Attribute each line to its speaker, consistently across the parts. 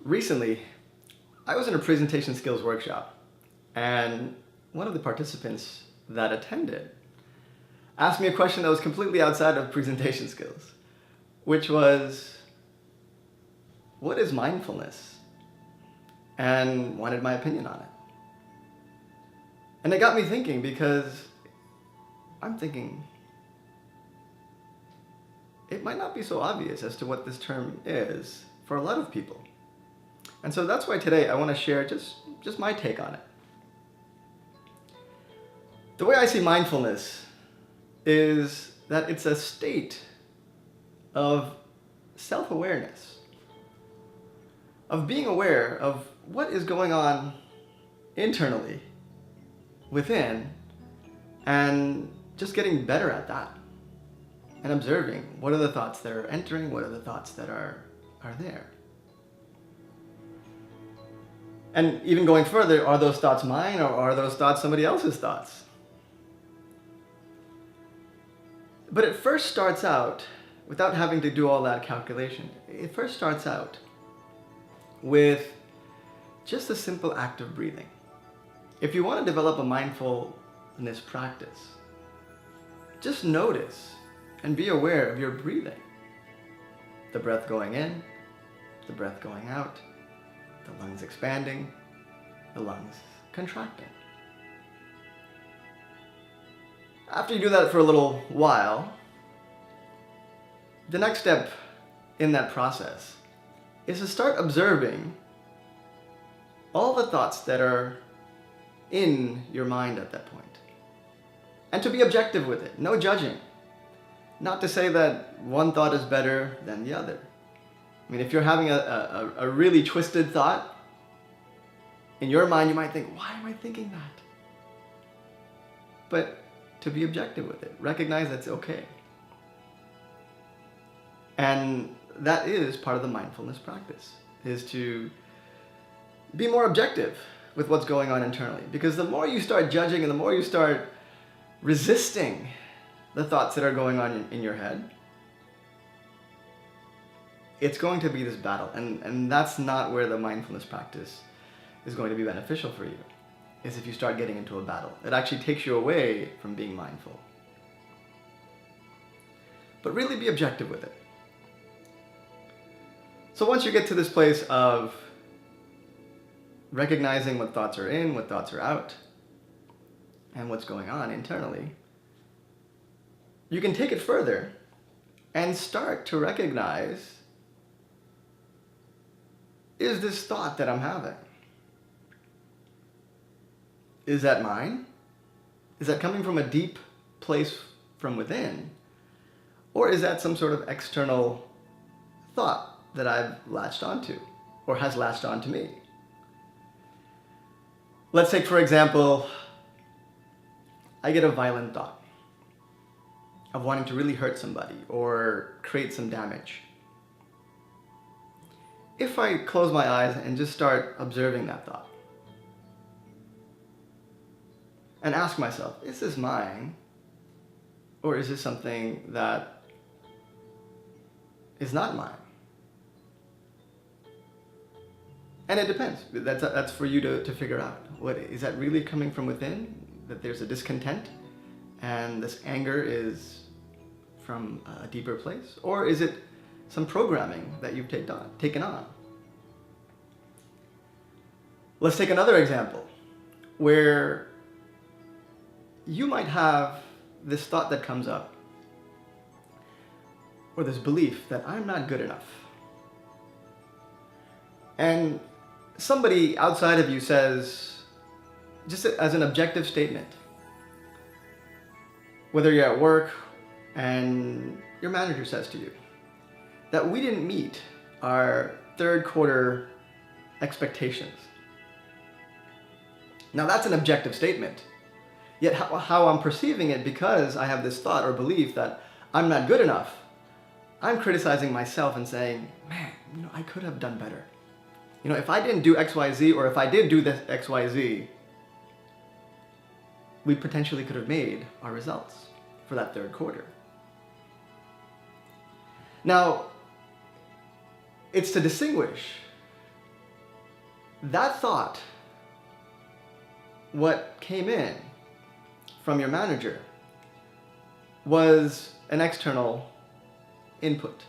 Speaker 1: Recently, I was in a presentation skills workshop, and one of the participants that attended asked me a question that was completely outside of presentation skills, which was, what is mindfulness? And wanted my opinion on it. And it got me thinking, because I'm thinking, it might not be so obvious as to what this term is for a lot of people. And so that's why today I want to share just my take on it. The way I see mindfulness is that it's a state of self-awareness, of being aware of what is going on internally, within, and just getting better at that, and observing what are the thoughts that are entering, what are the thoughts that are there. And even going further, are those thoughts mine, or are those thoughts somebody else's thoughts? But it first starts out, without having to do all that calculation, it first starts out with just a simple act of breathing. If you want to develop a mindfulness practice, just notice and be aware of your breathing. The breath going in, the breath going out, the lungs expanding, the lungs contracting. After you do that for a little while, the next step in that process is to start observing all the thoughts that are in your mind at that point. And to be objective with it, no judging. Not to say that one thought is better than the other. I mean, if you're having a really twisted thought, in your mind you might think, why am I thinking that? But to be objective with it, recognize that's okay. And that is part of the mindfulness practice, is to be more objective with what's going on internally. Because the more you start judging and the more you start resisting the thoughts that are going on in your head, it's going to be this battle. And that's not where the mindfulness practice is going to be beneficial for you, is if you start getting into a battle. It actually takes you away from being mindful. But really be objective with it. So once you get to this place of recognizing what thoughts are in, what thoughts are out, and what's going on internally, you can take it further and start to recognize, is this thought that I'm having, is that mine? Is that coming from a deep place from within? Or is that some sort of external thought that I've latched onto, or has latched onto me? Let's take, for example, I get a violent thought of wanting to really hurt somebody or create some damage. If I close my eyes and just start observing that thought, and ask myself, is this mine? Or is this something that is not mine? And it depends. That's for you to figure out. What is that really coming from within? That there's a discontent and this anger is from a deeper place? Or is it some programming that you've taken on? Let's take another example where you might have this thought that comes up, or this belief that I'm not good enough. And somebody outside of you says, just as an objective statement, whether you're at work and your manager says to you that we didn't meet our third quarter expectations. Now that's an objective statement. Yet how I'm perceiving it, because I have this thought or belief that I'm not good enough, I'm criticizing myself and saying, man, I could have done better. If I didn't do X, Y, Z, or if I did do this X, Y, Z, we potentially could have made our results for that third quarter. Now, it's to distinguish that thought, what came in from your manager, was an external input.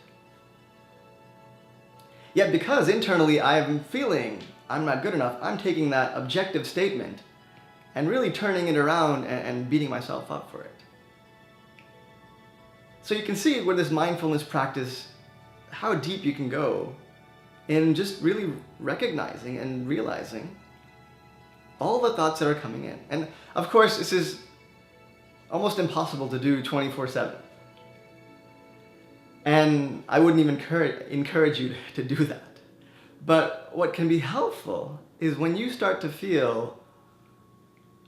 Speaker 1: Yet because internally I'm feeling I'm not good enough, I'm taking that objective statement and really turning it around and beating myself up for it. So you can see with this mindfulness practice how deep you can go in just really recognizing and realizing all the thoughts that are coming in. And of course, this is almost impossible to do 24/7. And I wouldn't even encourage you to do that. But what can be helpful is when you start to feel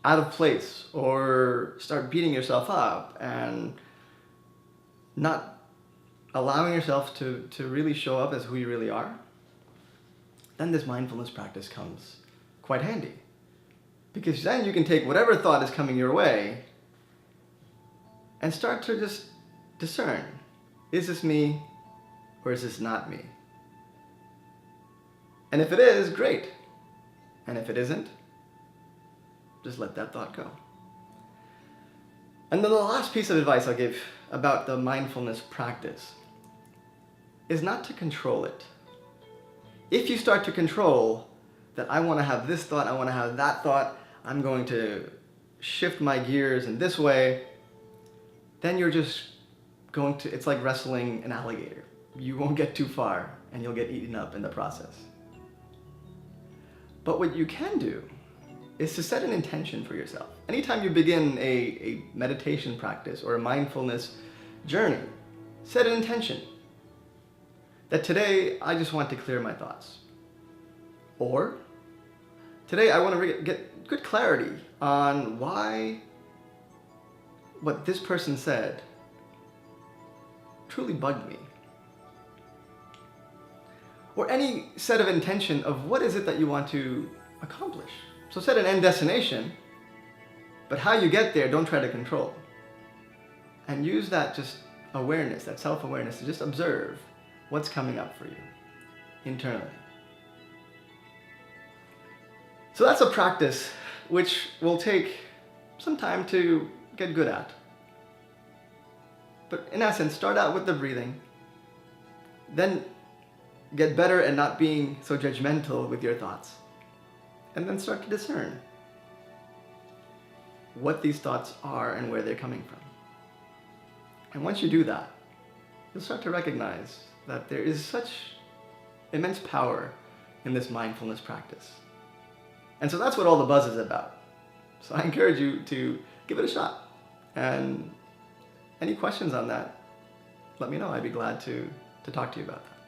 Speaker 1: out of place or start beating yourself up and not allowing yourself to really show up as who you really are, then this mindfulness practice comes quite handy. Because then you can take whatever thought is coming your way and start to just discern, is this me or is this not me? And if it is, great. And if it isn't, just let that thought go. And then the last piece of advice I'll give about the mindfulness practice is not to control it. If you start to control that I want to have this thought, I want to have that thought, I'm going to shift my gears in this way, then you're just going to, it's like wrestling an alligator. You won't get too far and you'll get eaten up in the process. But what you can do is to set an intention for yourself. Anytime you begin a meditation practice or a mindfulness journey, set an intention that today I just want to clear my thoughts. Or today I want to get good clarity on why what this person said truly bugged me. Or any set of intention of what is it that you want to accomplish. So set an end destination, but how you get there, don't try to control. And use that just awareness, that self-awareness, to just observe what's coming up for you internally. So that's a practice which will take some time to get good at. But in essence, start out with the breathing, then get better at not being so judgmental with your thoughts, and then start to discern what these thoughts are and where they're coming from. And once you do that, you'll start to recognize that there is such immense power in this mindfulness practice. And so that's what all the buzz is about. So I encourage you to give it a shot. And any questions on that, let me know. I'd be glad to talk to you about that.